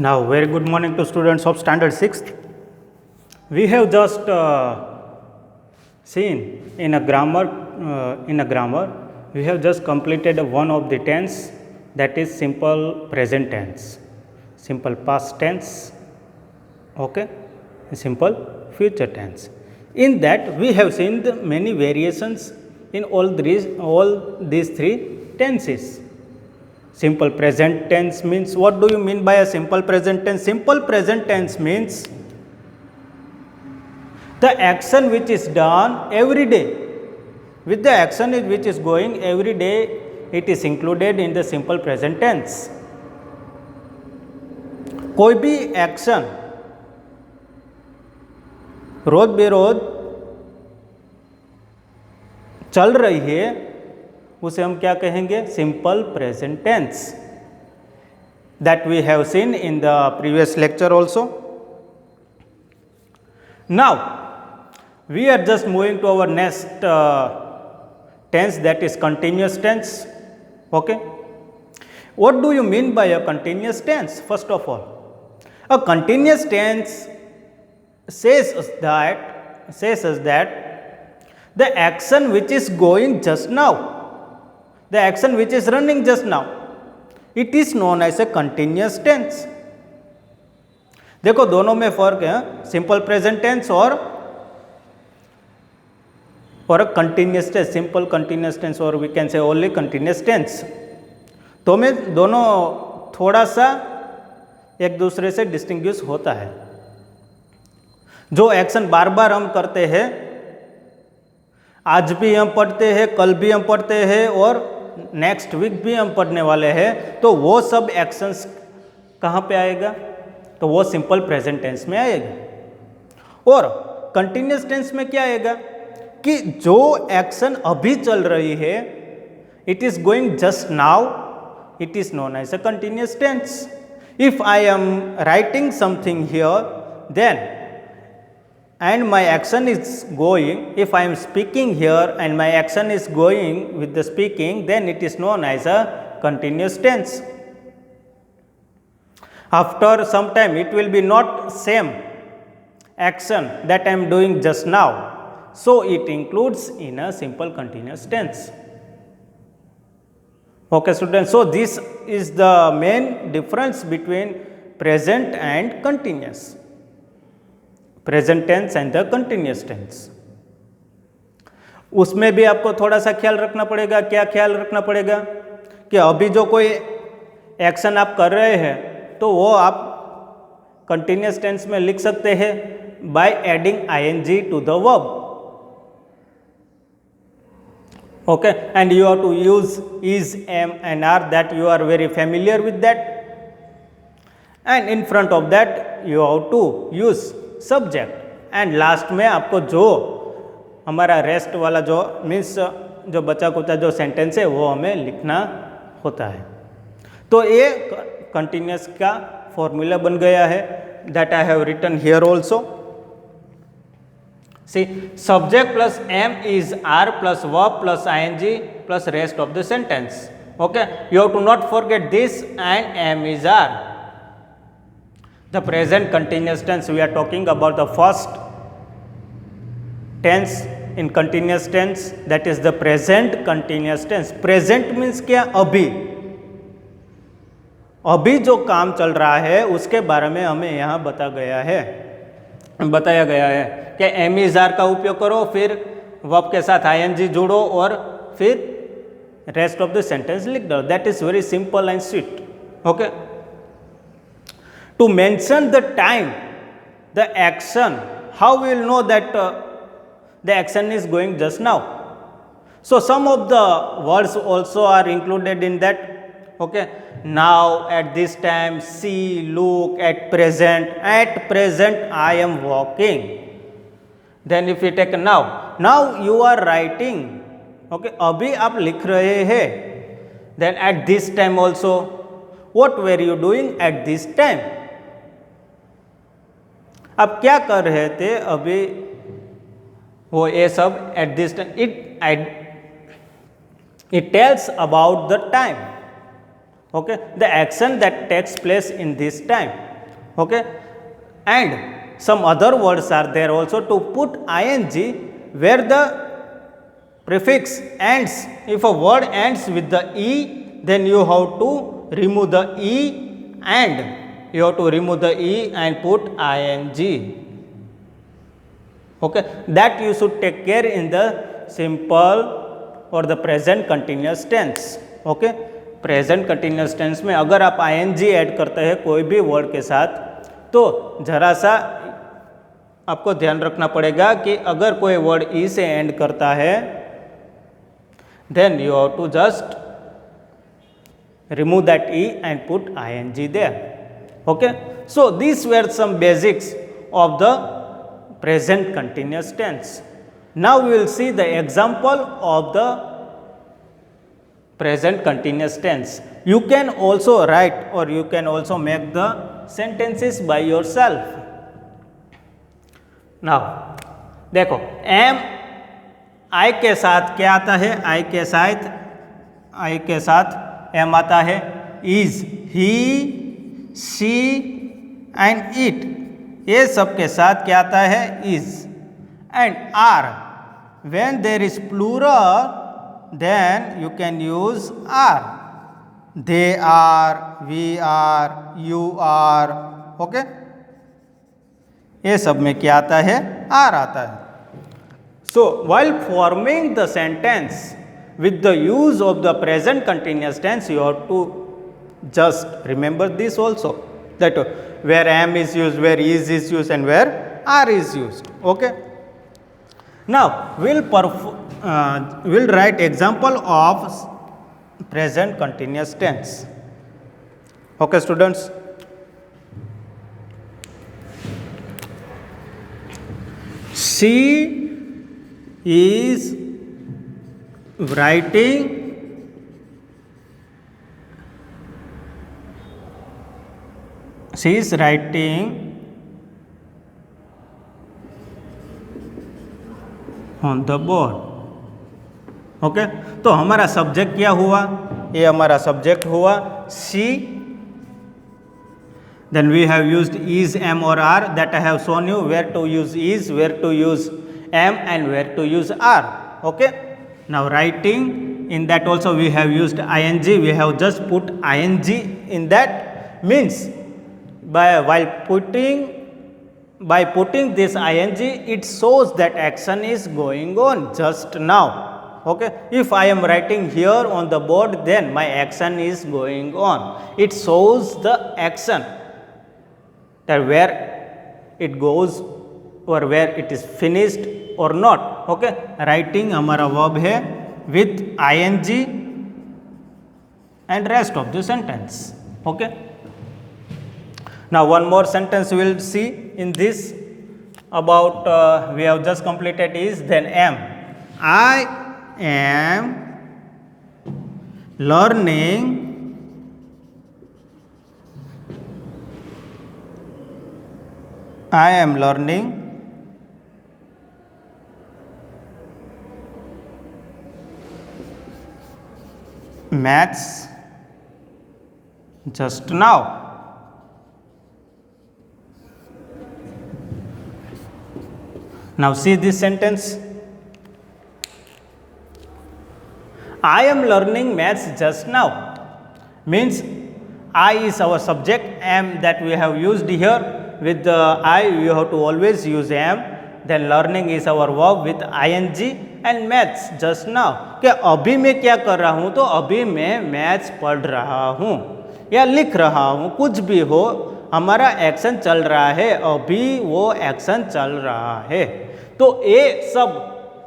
Now, very good morning to students of standard 6th. We have just seen in a grammar, we have just completed one of the tense, that is simple present tense, simple past tense, okay, simple future tense. In that, we have seen the many variations in all these three tenses. Simple present tense means, what do you mean by a simple present tense? Simple present tense means the action which is done every day. With the action which is going every day, it is included in the simple present tense. कोई भी action रोज bureaus चल रही है, उसे हम क्या कहेंगे? Simple present tense. That we have seen in the previous lecture also. Now we are just moving to our next tense, that is continuous tense. Okay, what do you mean by a continuous tense? First of all, a continuous tense says us that the action which is going just now, the action which is running just now, it is known as a continuous tense. देखो दोनों में फर्क है, simple present tense और continuous tense, simple continuous tense और we can say only continuous tense. तो में दोनों थोड़ा सा एक दूसरे से डिस्टिंग्विश होता है. जो एक्शन बार बार हम करते हैं, आज भी हम पढ़ते हैं, कल भी हम पढ़ते हैं और नेक्स्ट वीक भी हम पढ़ने वाले हैं, तो वो सब एक्शंस कहाँ पे आएगा? तो वो सिंपल प्रेजेंट टेंस में आएगा. और कंटिन्यूस टेंस में क्या आएगा कि जो एक्शन अभी चल रही है, it is going just now, it is known as a continuous tense. If I am writing something here, then and my action is going, if I am speaking here and my action is going with the speaking, then it is known as a continuous tense. After some time, it will be not same action that I am doing just now, so it includes in a simple continuous tense. Okay students, so this is the main difference between present and continuous, present tense and the continuous tense. उसमें भी आपको थोड़ा सा ख्याल रखना पड़ेगा. क्या ख्याल रखना पड़ेगा? कि अभी जो कोई एक्शन आप कर रहे हैं, तो वो आप कंटिन्यूअस टेंस में लिख सकते हैं by adding ING to the verb. Okay, and you have to use is, am and are, that you are very familiar with that. And in front of that you have to use subject. And last में आपको जो हमारा rest वाला जो means जो बचा कुचा जो sentence है, वो हमें लिखना होता है. तो ये कंटिन्यूअस का फॉर्मूला बन गया है, that I have written here also. See, subject plus am is are plus verb plus ING plus rest of the sentence. Okay, you have to not forget this, and am is are. The present continuous tense, we are talking about the first tense in continuous tense, that is the present continuous tense. Present means क्या? अभी. अभी जो काम चल रहा है उसके बारे में हमें यहाँ बताया गया है कि एम इज आर का उपयोग करो, फिर वर्ब के साथ आईएनजी जोड़ो और फिर रेस्ट ऑफ द सेंटेंस लिख दो. That is very simple and sweet. Okay, to mention the time, the action, how we will know that the action is going just now? So some of the words also are included in that. Okay, now, at this time, see, look, at present I am walking. Then if we take now you are writing. Okay, अभी आप लिख रहे हैं. Then at this time also, what were you doing at this time? आप क्या कर रहे थे अभी? वो ये सब at this time, it tells about the time. Okay, the action that takes place in this time. Okay, and some other words are there also to put ing where the prefix ends. If a word ends with the e, then you have to remove the e, and you have to remove the e and put ing. Okay, that you should take care in the simple और the present continuous tense. Okay, present continuous tense में अगर आप ING add करते हैं कोई भी word के साथ, तो जरा सा आपको ध्यान रखना पड़ेगा कि अगर कोई वर्ड ई से एंड करता है, then you have to just remove that E and put ING there. Okay, so this were some basics of the present continuous tense. Now we will see the example of the present continuous tense. You can also write or you can also make the sentences by yourself. Now देखो, am I के साथ क्या आता है? I के साथ am आता है is, he, she and it. ये सब के साथ क्या आता है? is. And are, when there is plural, then you can use are. They are, we are, you are. Okay, ये सब में क्या आता है? are आता है. So while forming the sentence with the use of the present continuous tense, you have to just remember this also, that where am is used, where is used, and where are is used. Okay, now we'll write example of present continuous tense. Okay students, she is writing on the board. Okay, तो हमारा subject क्या हुआ? ये हमारा subject हुआ she. Then we have used is, am और are. That I have shown you where to use is, where to use am and where to use are. Okay, now writing, in that also we have used I N G. We have just put I N G in that. Means by putting this ing, it shows that action is going on just now. Okay, if I am writing here on the board, then my action is going on. It shows the action, that where it goes or where it is finished or not. Okay, writing हमारा verb है with ing and rest of the sentence. Okay, now one more sentence we will see in this about we have just completed is, then am. I am learning maths just now. Now see this sentence. I am learning maths just now. Means I is our subject, am that we have used here. With the I, you have to always use am. Then learning is our verb with ing and maths just now. क्या अभी मैं क्या कर रहा हूँ? तो अभी मैं मैथ्स पढ़ रहा हूँ या लिख रहा हूँ, कुछ भी हो, हमारा एक्शन चल रहा है, अभी वो एक्शन चल रहा है. तो ये सब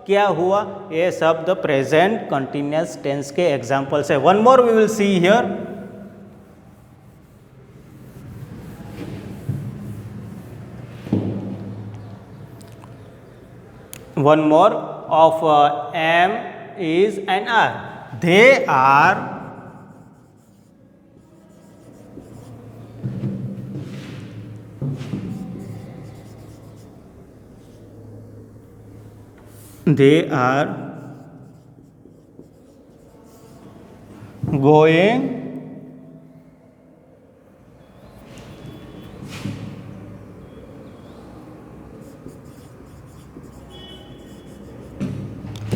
क्या हुआ? ये सब द प्रेजेंट कंटिन्यूस टेंस के एग्जाम्पल्स है. One more we will see here. One more of am, is and are. They are going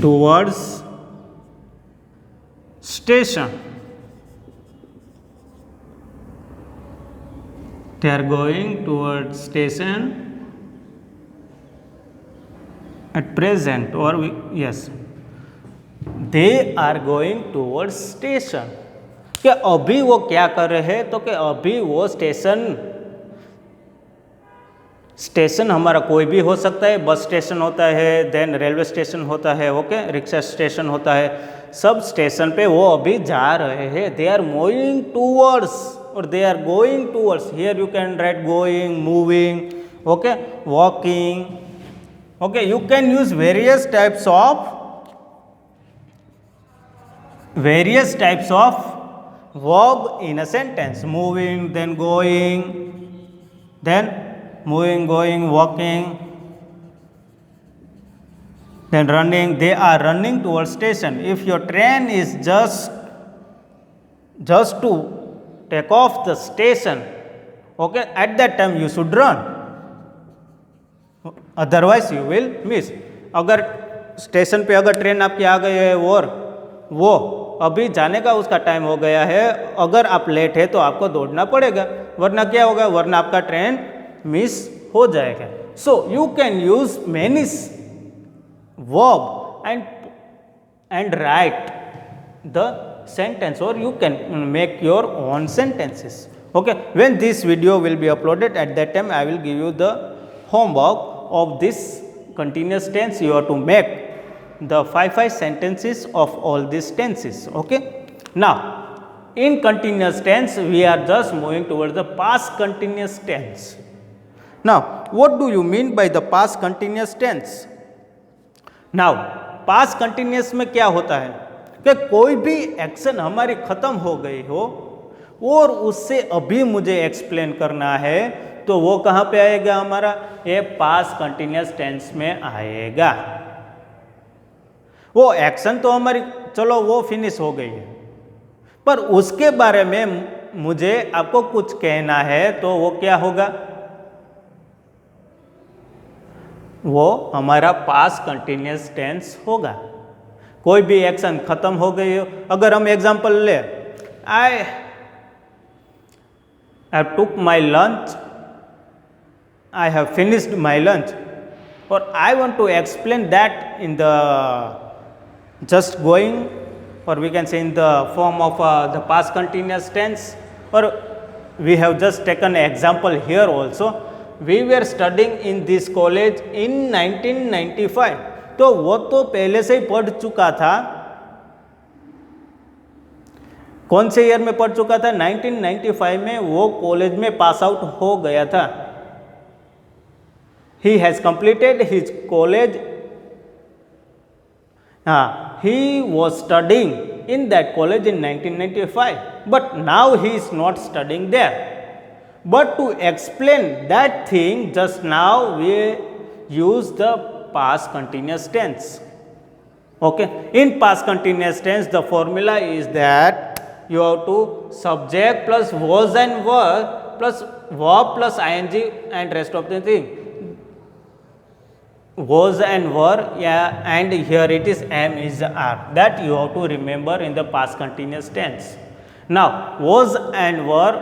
towards station. They are going towards station at present, or yes, they are going towards station. कि अभी वो क्या कर रहे हैं, तो कि अभी वो स्टेशन हमारा कोई भी हो सकता है, बस स्टेशन होता है, देन रेलवे स्टेशन होता है, ओके, रिक्शा स्टेशन होता है, सब स्टेशन पे वो अभी जा रहे हैं. दे आर मूविंग टूवर्ड्स और they are going towards. Here you can write going, moving, okay, walking. Okay, you can use various types of verb in a sentence. Moving, then going, then moving, going, walking, then running. They are running towards station. If your train is just to take off the station, okay, at that time you should run, otherwise you will miss. अगर station पे अगर train आपकी आ गई है और वो अभी जाने का उसका टाइम हो गया है, अगर आप लेट है तो आपको दौड़ना पड़ेगा, वरना क्या होगा, वरना आपका ट्रेन मिस हो जाएगा. So you can use many verb and write the sentence, और you can make your own sentences. Okay, when this video will be uploaded, at that time I will give you the homework of this continuous tense. You have to make the 5 sentences of all these tenses. Okay, now in continuous tense we are just moving towards the past continuous tense. Now what do you mean by the past continuous tense? Now past continuous में क्या होता है कि कोई भी action हमारी खत्म हो गई हो और उससे अभी मुझे एक्सप्लेन करना है, तो वो कहाँ पे आएगा, हमारा ये पास्ट कंटिन्यूस टेंस में आएगा. वो एक्शन तो हमारी चलो वो फिनिश हो गई है, पर उसके बारे में मुझे आपको कुछ कहना है, तो वो क्या होगा, वो हमारा पास्ट कंटिन्यूस टेंस होगा. कोई भी एक्शन खत्म हो गई हो, अगर हम एग्जांपल ले, I took my lunch, I have finished my lunch, or I want to explain that in the just going, or we can say in the form of the past continuous tense, or we have just taken an example here also. We were studying in this college in 1995. तो वो तो पहले से ही पढ़ चुका था. कौन से ईयर में पढ़ चुका था, 1995 में वो कॉलेज में पास आउट हो गया था. He has completed his college. He was studying in that college in 1995, but now he is not studying there. But to explain that thing, just now we use the past continuous tense. Okay, in past continuous tense the formula is that you have to subject plus was and were plus verb plus ing and rest of the thing. Was and were, yeah, and here it is am is are, that you have to remember in the past continuous tense. Now was and were,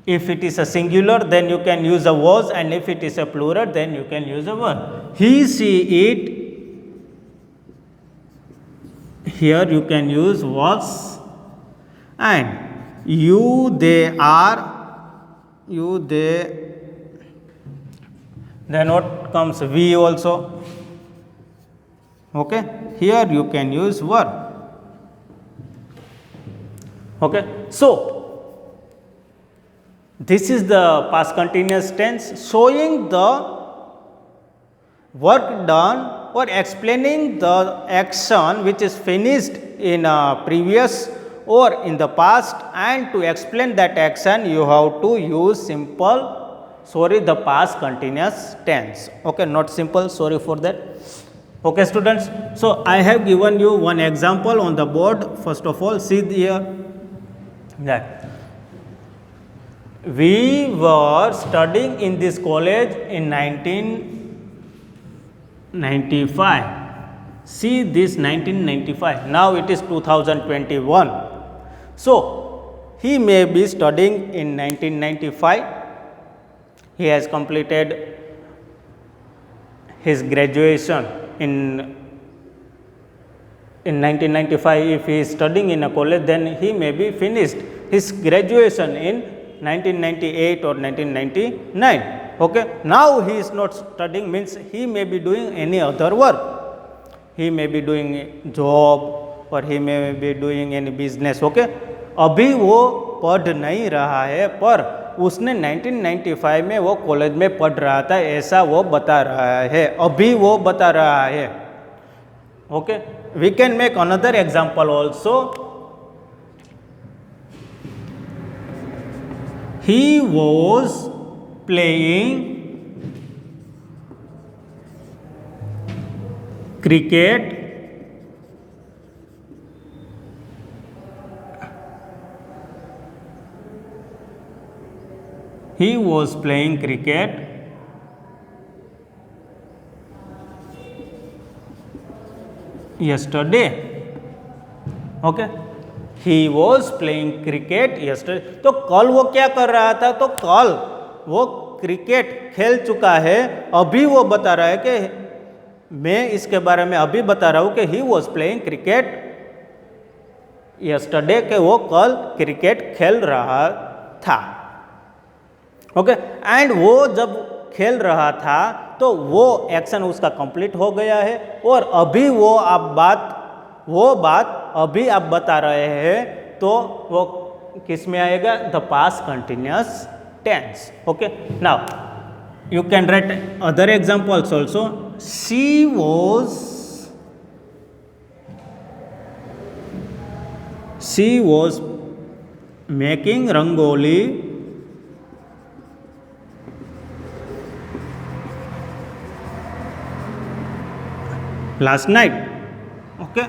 if it is a singular then you can use a was, and if it is a plural then you can use a were. He, she, it, here you can use was, and you, they are, you, they, then what comes, we also. Okay, here you can use were. Okay, so this is the past continuous tense showing the work done or explaining the action which is finished in a previous or in the past, and to explain that action you have to use the past continuous tense. Okay, not simple, sorry for that. Okay students, so I have given you one example on the board. First of all, see here that we were studying in this college in 1995. See this 1995. Now it is 2021. So he may be studying in 1995. He has completed his graduation in 1995. If he is studying in a college, then he may be finished his graduation in 1998 or 1999. Okay. Now he is not studying, means he may be doing any other work. He may be doing job or he may be doing any business. Okay. अभी वो पढ़ नहीं रहा है, पर उसने 1995 में वो कॉलेज में पढ़ रहा था, ऐसा वो बता रहा है, अभी वो बता रहा है. Okay. We can make another example also. He was playing cricket he was playing cricket yesterday. Okay. He was playing cricket yesterday. तो कल वो क्या कर रहा था? तो कल वो क्रिकेट खेल चुका है. अभी वो बता रहा है कि मैं इसके बारे में अभी बता रहा हूँ कि he was playing cricket yesterday, कि वो कल क्रिकेट खेल रहा था. ओके. एंड वो जब खेल रहा था तो वो एक्शन उसका कंप्लीट हो गया है, और अभी वो बात अभी आप बता रहे हैं, तो वो किस में आएगा? The past continuous tense. Okay. Now you can write other examples also. She was making rangoli last night. Okay.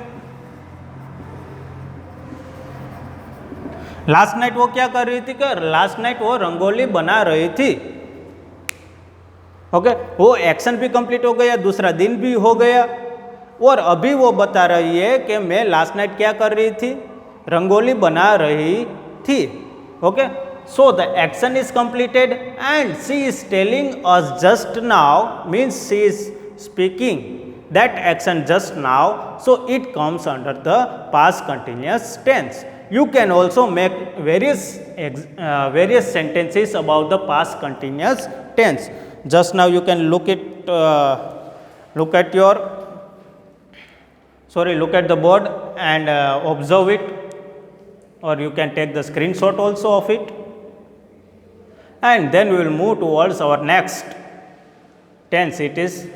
Last night वो क्या कर रही थी? कि लास्ट नाइट वो रंगोली बना रही थी. ओके. वो एक्शन भी कंप्लीट हो गया, दूसरा दिन भी हो गया, और अभी वो बता रही है कि मैं लास्ट नाइट क्या कर रही थी? रंगोली बना रही थी. Okay. So the action is completed and she is telling us just now, means she is speaking that action just now, so it comes under the past continuous tense. You can also make various sentences about the past continuous tense. Just now you can look at the board and observe it, or you can take the screenshot also of it, and then we will move towards our next tense. It is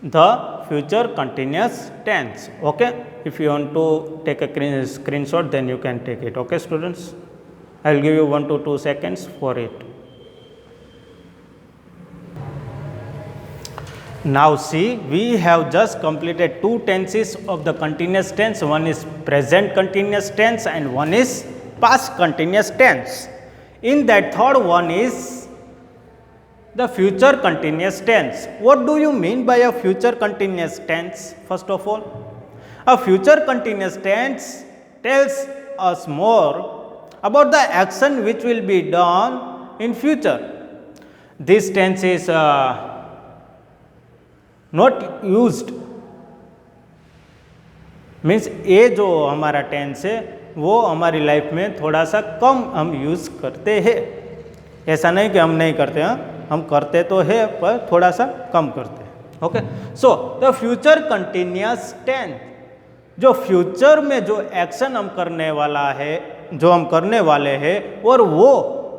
the future continuous tense. Okay. If you want to take a screenshot, then you can take it. Okay, students, I will give you 1 to 2 seconds for it. Now see, we have just completed 2 tenses of the continuous tense. One is present continuous tense and one is past continuous tense. In that third one is the future continuous tense. What do you mean by a future continuous tense? First of all, a future continuous tense tells us more about the action which will be done in future. This tense is not used, means ये जो हमारा tense है वो हमारी life में थोड़ा सा कम हम यूज़ करते हैं. ऐसा नहीं कि हम नहीं करते हैं, हम करते तो है पर थोड़ा सा कम करते हैं. Okay. So the future continuous tense, जो फ्यूचर में जो एक्शन हम करने वाले हैं और वो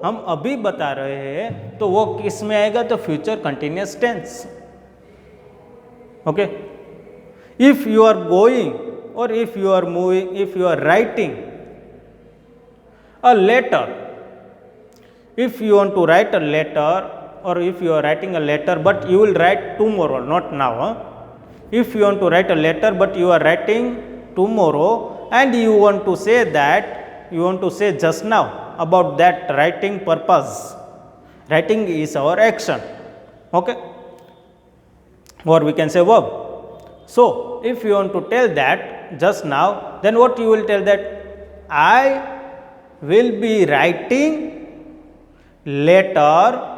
हम अभी बता रहे हैं, तो वो किस में आएगा? तो future continuous tense. Okay. If you are going or if you are moving, if you are writing a letter, if you want to write a letter, or if you are writing a letter but you will write tomorrow, not now, if you want to write a letter but you are writing tomorrow and you want to say that, you want to say just now about that writing purpose. Writing is our action. Okay. Or we can say verb. So if you want to tell that just now, then what you will tell? That I will be writing letter.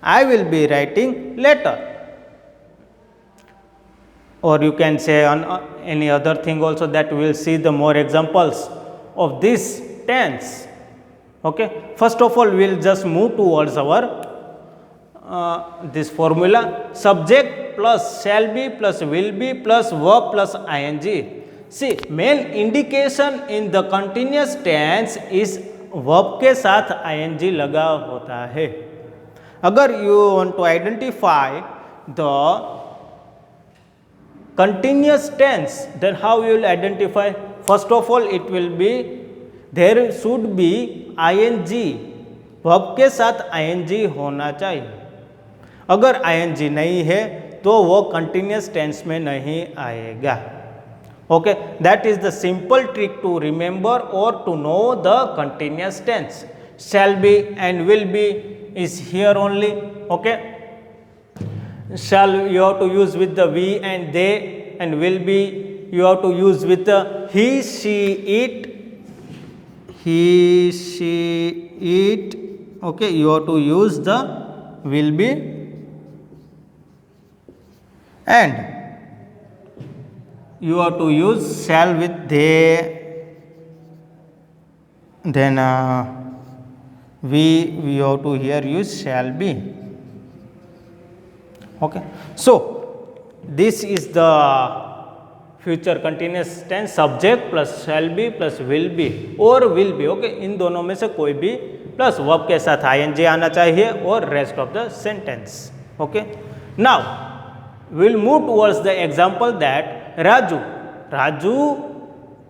I will be writing letter. Or you can say on any other thing also, that we will see the more examples of this tense. Okay, first of all we will just move towards our this formula: subject plus shall be plus will be plus verb plus ing. See, main indication in the continuous tense is verb के साथ ing लगा होता है. अगर you want to identify the continuous tense, then how you will identify? First of all, it will be, there should be ing, verb के साथ ing होना चाहिए. अगर ing नहीं है तो वो continuous tense में नहीं आएगा. Okay, that is the simple trick to remember or to know the continuous tense. Shall be and will be is here only. Okay, shall you have to use with the we and they, and will be you have to use with the he, she, it. He, she, it. Okay, you have to use the will be, and you have to use shall with they. Then we have to here use shall be. Okay, so this is the future continuous tense: subject plus shall be plus will be or will be. Okay, इन दोनों में से कोई भी plus verb के साथ ing आना चाहिए और rest of the sentence. Okay, now will move towards the example that Raju. Raju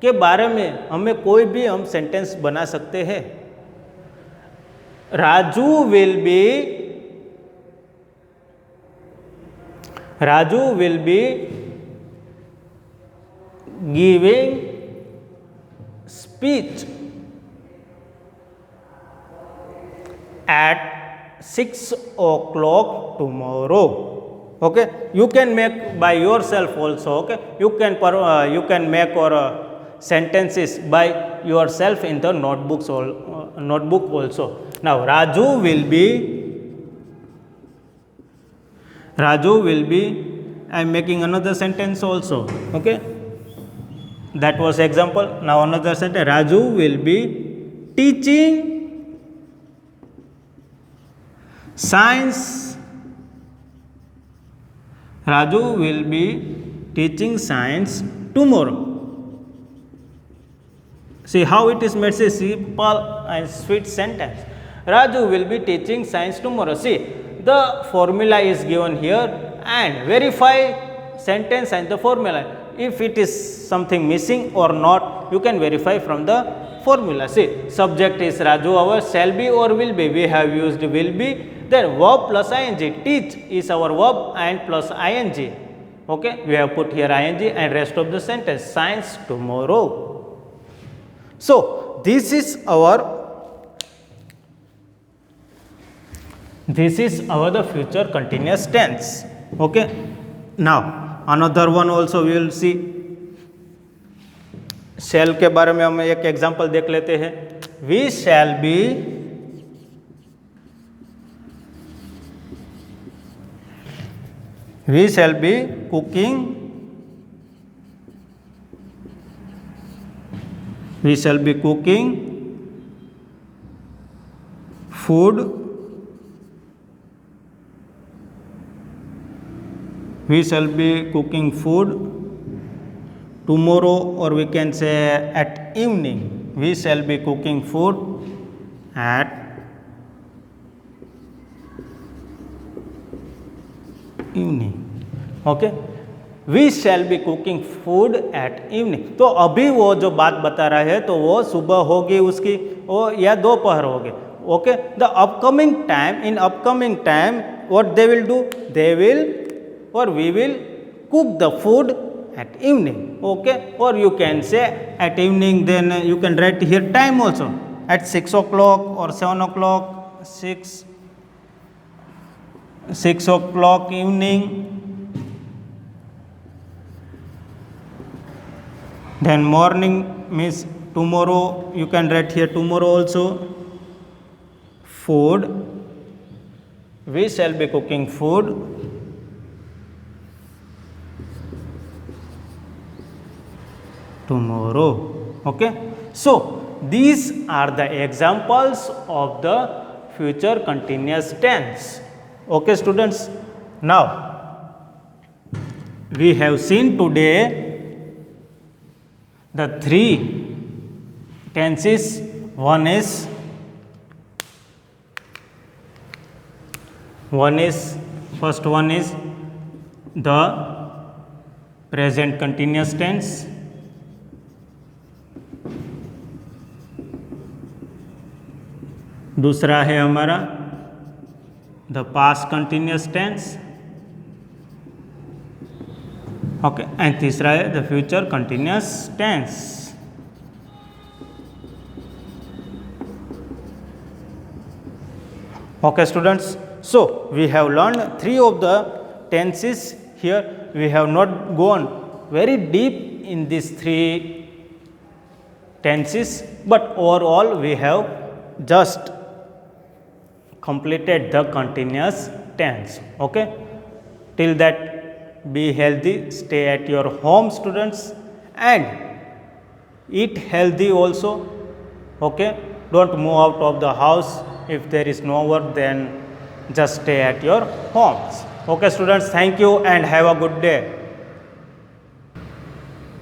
के बारे में हमें कोई भी हम सेंटेंस बना सकते हैं. Raju will be, Raju will be giving speech at 6 o'clock tomorrow. Okay, you can make by yourself also. Okay, you can make your sentences by yourself in the notebook also. Now Raju will be, I am making another sentence also. Okay, that was example. Now another sentence: Raju will be teaching science. Raju will be teaching science tomorrow. See how it is made a simple and sweet sentence. Raju will be teaching science tomorrow. See, the formula is given here, and verify sentence and the formula. If it is something missing or not, you can verify from the formula. See, subject is Raju, our shall be or will be. We have used will be. Then verb plus ing. Teach is our verb and plus ing. Okay, we have put here ing and rest of the sentence: science tomorrow. So this is our the future continuous tense. Okay, now another one also we will see. shall के बारे में हम एक example देख लेते हैं. we shall be cooking. We shall be cooking food. We shall be cooking food tomorrow, or we can say at evening. We shall be cooking food at evening. Okay, we shall be cooking food at evening. तो अभी वो जो बात बता रहा है तो वो सुबह होगी उसकी, वो या दोपहर होगी. Okay, the upcoming time, what they will do? They will or we will cook the food at evening. Okay, or you can say at evening, then you can write here time also, at 6 o'clock or 7 o'clock, 6 o'clock evening. Then morning means tomorrow, you can write here tomorrow also. Food, we shall be cooking food. Tomorrow. Okay, so these are the examples of the future continuous tense. Okay students, now we have seen today the three tenses. First one is the present continuous tense. दूसरा है हमारा the past continuous tense. Okay, and तीसरा है the future continuous tense. Okay students, so we have learned three of the tenses here. We have not gone very deep in these three tenses, but overall we have just completed the continuous tense. Okay, till that, be healthy, stay at your home students, and eat healthy also. Okay, don't move out of the house. If there is no work, then just stay at your homes. Okay students, thank you and have a good day.